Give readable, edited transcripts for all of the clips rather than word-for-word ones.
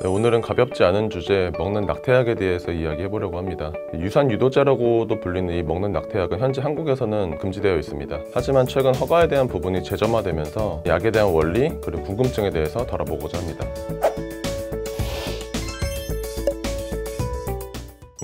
네, 오늘은 가볍지 않은 주제 먹는 낙태약에 대해서 이야기해 보려고 합니다. 유산 유도제라고도 불리는 이 먹는 낙태약은 현재 한국에서는 금지되어 있습니다. 하지만 최근 허가에 대한 부분이 재점화되면서 약에 대한 원리 그리고 궁금증에 대해서 다뤄보고자 합니다.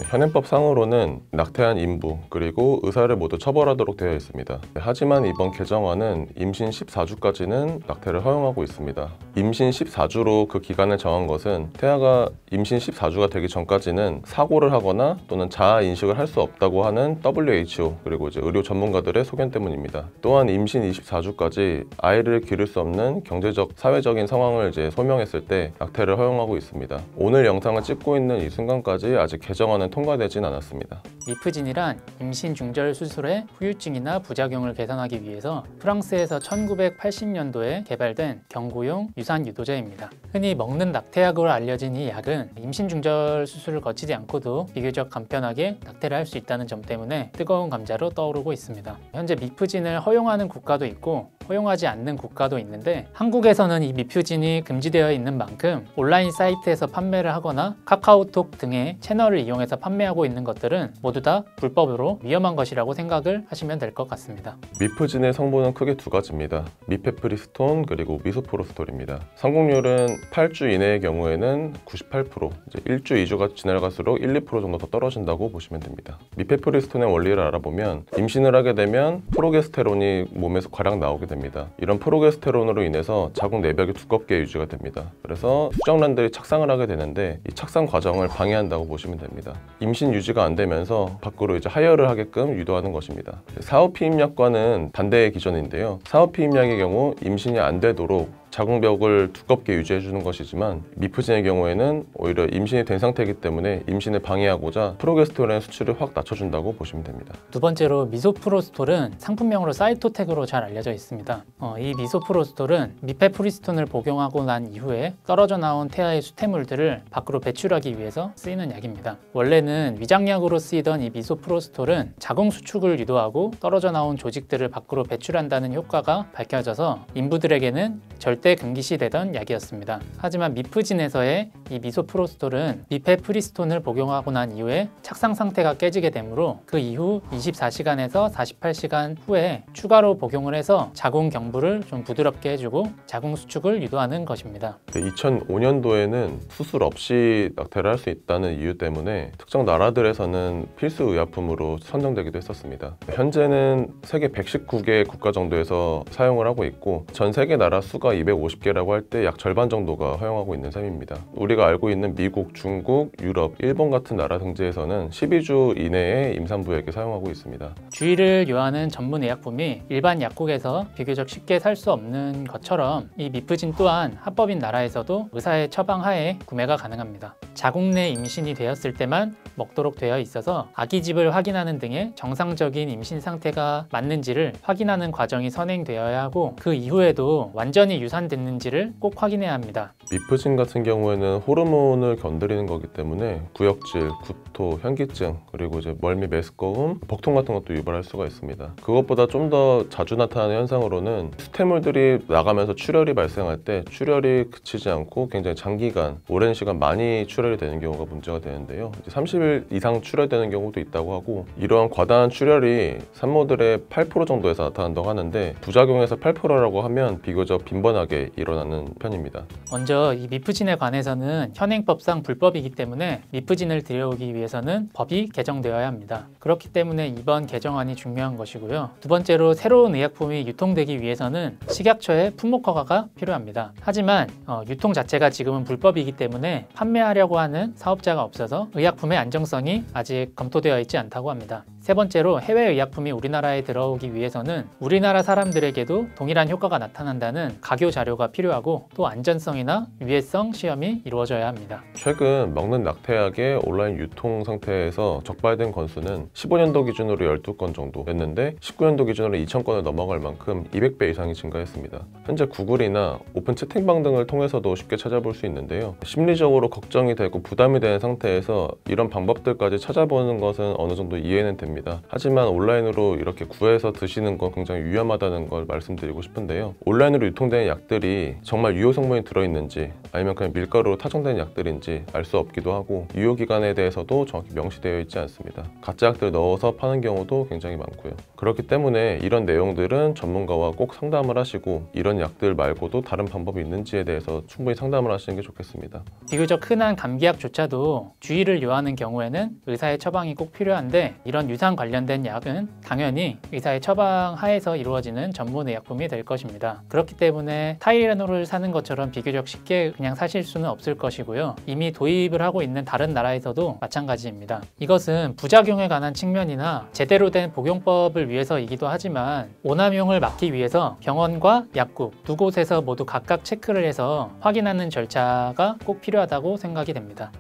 현행법상으로는 낙태한 인부 그리고 의사를 모두 처벌하도록 되어 있습니다. 하지만 이번 개정안은 임신 14주까지는 낙태를 허용하고 있습니다. 임신 14주로 그 기간을 정한 것은 태아가 임신 14주가 되기 전까지는 사고를 하거나 또는 자아 인식을 할 수 없다고 하는 WHO 그리고 의료 전문가들의 소견 때문입니다. 또한 임신 24주까지 아이를 기를 수 없는 경제적, 사회적인 상황을 소명했을 때 낙태를 허용하고 있습니다. 오늘 영상을 찍고 있는 이 순간까지 아직 개정안은 통과되진 않았습니다. 미프진이란 임신 중절 수술의 후유증이나 부작용을 개선하기 위해서 프랑스에서 1980년도에 개발된 경구용 유산 유도제입니다. 흔히 먹는 낙태약으로 알려진 이 약은 임신 중절 수술을 거치지 않고도 비교적 간편하게 낙태를 할 수 있다는 점 때문에 뜨거운 감자로 떠오르고 있습니다. 현재 미프진을 허용하는 국가도 있고 허용하지 않는 국가도 있는데 한국에서는 이 미프진이 금지되어 있는 만큼 온라인 사이트에서 판매를 하거나 카카오톡 등의 채널을 이용해서 판매하고 있는 것들은 모두 다 불법으로 위험한 것이라고 생각을 하시면 될 것 같습니다. 미프진의 성분은 크게 두 가지입니다. 미페프리스톤 그리고 미소프로스톨입니다. 성공률은 8주 이내의 경우에는 98%, 1주, 2주가 지나갈수록 1, 2% 정도 더 떨어진다고 보시면 됩니다. 미페프리스톤의 원리를 알아보면 임신을 하게 되면 프로게스테론이 몸에서 과량 나오게 됩니다. 이런 프로게스테론으로 인해서 자궁 내벽이 두껍게 유지가 됩니다. 그래서 수정란들이 착상을 하게 되는데 이 착상 과정을 방해한다고 보시면 됩니다. 임신 유지가 안 되면서 밖으로 하혈을 하게끔 유도하는 것입니다. 사후피임약과는 반대의 기전인데요. 사후피임약의 경우 임신이 안 되도록 자궁벽을 두껍게 유지해주는 것이지만 미프진의 경우에는 오히려 임신이 된 상태이기 때문에 임신을 방해하고자 프로게스테론의 수치를 확 낮춰준다고 보시면 됩니다. 두 번째로 미소프로스톨은 상품명으로 사이토텍으로 잘 알려져 있습니다. 이 미소프로스톨은 미페프리스톤을 복용하고 난 이후에 떨어져 나온 태아의 수태물들을 밖으로 배출하기 위해서 쓰이는 약입니다. 원래는 위장약으로 쓰이던 이 미소프로스톨은 자궁 수축을 유도하고 떨어져 나온 조직들을 밖으로 배출한다는 효과가 밝혀져서 인부들에게는 절대 금기시되던 약이었습니다. 하지만 미프진에서의 이 미소프로스톨은 미페프리스톤을 복용하고 난 이후에 착상 상태가 깨지게 되므로 그 이후 24시간에서 48시간 후에 추가로 복용을 해서 자궁 경부를 좀 부드럽게 해주고 자궁 수축을 유도하는 것입니다. 2005년도에는 수술 없이 낙태를 할 수 있다는 이유 때문에 특정 나라들에서는 필수 의약품으로 선정되기도 했었습니다. 현재는 세계 119개 국가 정도에서 사용을 하고 있고 전 세계 나라 수가 250개라고 할 때 약 절반 정도가 허용하고 있는 셈입니다. 우리가 알고 있는 미국, 중국, 유럽, 일본 같은 나라 등지에서는 12주 이내에 임산부에게 사용하고 있습니다. 주의를 요하는 전문 의약품이 일반 약국에서 비교적 쉽게 살 수 없는 것처럼 이 미프진 또한 합법인 나라에서도 의사의 처방하에 구매가 가능합니다. 자궁 내 임신이 되었을 때만 먹도록 되어 있어서 아기집을 확인하는 등의 정상적인 임신 상태가 맞는지를 확인하는 과정이 선행되어야 하고 그 이후에도 완전히 유산됐는지를 꼭 확인해야 합니다. 미프진 같은 경우에는 호르몬을 건드리는 거기 때문에 구역질, 구토, 현기증, 그리고 멀미, 메스꺼움, 복통 같은 것도 유발할 수가 있습니다. 그것보다 좀 더 자주 나타나는 현상으로는 수태물들이 나가면서 출혈이 발생할 때 출혈이 그치지 않고 굉장히 장기간, 오랜 시간 많이 출혈이 되는 경우가 문제가 되는데요. 30일 이상 출혈되는 경우도 있다고 하고 이러한 과다한 출혈이 산모들의 8% 정도에서 나타난다고 하는데 부작용에서 8%라고 하면 비교적 빈번하게 일어나는 편입니다. 먼저 이 미프진에 관해서는 현행법상 불법이기 때문에 미프진을 들여오기 위해서는 법이 개정되어야 합니다. 그렇기 때문에 이번 개정안이 중요한 것이고요. 두 번째로 새로운 의약품이 유통되기 위해서는 식약처의 품목 허가가 필요합니다. 하지만 유통 자체가 지금은 불법이기 때문에 판매하려고 하는 사업자가 없어서 의약품의 안정성이 아직 검토되어 있지 않다고 합니다. 세 번째로 해외의약품이 우리나라에 들어오기 위해서는 우리나라 사람들에게도 동일한 효과가 나타난다는 가교 자료가 필요하고 또 안전성이나 유해성 시험이 이루어져야 합니다. 최근 먹는 낙태약의 온라인 유통 상태에서 적발된 건수는 15년도 기준으로 12건 정도였는데 19년도 기준으로 2,000건을 넘어갈 만큼 200배 이상이 증가했습니다. 현재 구글이나 오픈 채팅방 등을 통해서도 쉽게 찾아볼 수 있는데요. 심리적으로 걱정이 되고 부담이 되는 상태에서 이런 방법들까지 찾아보는 것은 어느 정도 이해는 됩니다. 됩니다. 하지만 온라인으로 이렇게 구해서 드시는 건 굉장히 위험하다는 걸 말씀드리고 싶은데요. 온라인으로 유통되는 약들이 정말 유효 성분이 들어있는지 아니면 그냥 밀가루로 타정된 약들인지 알 수 없기도 하고 유효기간에 대해서도 정확히 명시되어 있지 않습니다. 가짜 약들을 넣어서 파는 경우도 굉장히 많고요. 그렇기 때문에 이런 내용들은 전문가와 꼭 상담을 하시고 이런 약들 말고도 다른 방법이 있는지에 대해서 충분히 상담을 하시는 게 좋겠습니다. 비교적 흔한 감기약조차도 주의를 요하는 경우에는 의사의 처방이 꼭 필요한데 이런 유산 관련된 약은 당연히 의사의 처방 하에서 이루어지는 전문 의약품이 될 것입니다. 그렇기 때문에 타이레놀을 사는 것처럼 비교적 쉽게 그냥 사실 수는 없을 것이고요. 이미 도입을 하고 있는 다른 나라에서도 마찬가지입니다. 이것은 부작용에 관한 측면이나 제대로 된 복용법을 위해서이기도 하지만 오남용을 막기 위해서 병원과 약국 두 곳에서 모두 각각 체크를 해서 확인하는 절차가 꼭 필요하다고 생각이 됩니다.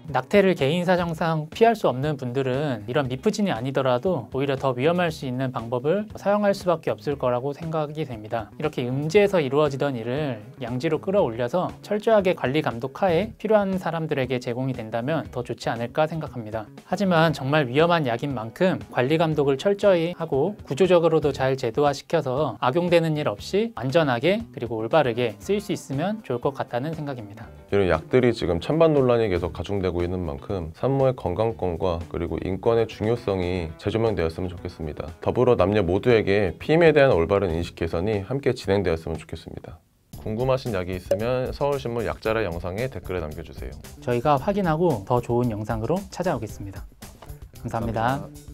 낙태를 개인 사정상 피할 수 없는 분들은 이런 미프진이 아니더라도 오히려 더 위험할 수 있는 방법을 사용할 수밖에 없을 거라고 생각이 됩니다. 이렇게 음지에서 이루어지던 일을 양지로 끌어올려서 철저하게 관리 감독 하에 필요한 사람들에게 제공이 된다면 더 좋지 않을까 생각합니다. 하지만 정말 위험한 약인 만큼 관리 감독을 철저히 하고 구조적으로도 잘 제도화시켜서 악용되는 일 없이 안전하게 그리고 올바르게 쓰일 수 있으면 좋을 것 같다는 생각입니다. 이런 약들이 지금 찬반 논란이 계속 가중되고 있는 만큼 산모의 건강권과 그리고 인권의 중요성이 재조명되었으면 좋겠습니다. 더불어 남녀 모두에게 피임에 대한 올바른 인식 개선이 함께 진행되었으면 좋겠습니다. 궁금하신 약이 있으면 서울신문 약자라 영상에 댓글에 남겨주세요. 저희가 확인하고 더 좋은 영상으로 찾아오겠습니다. 감사합니다.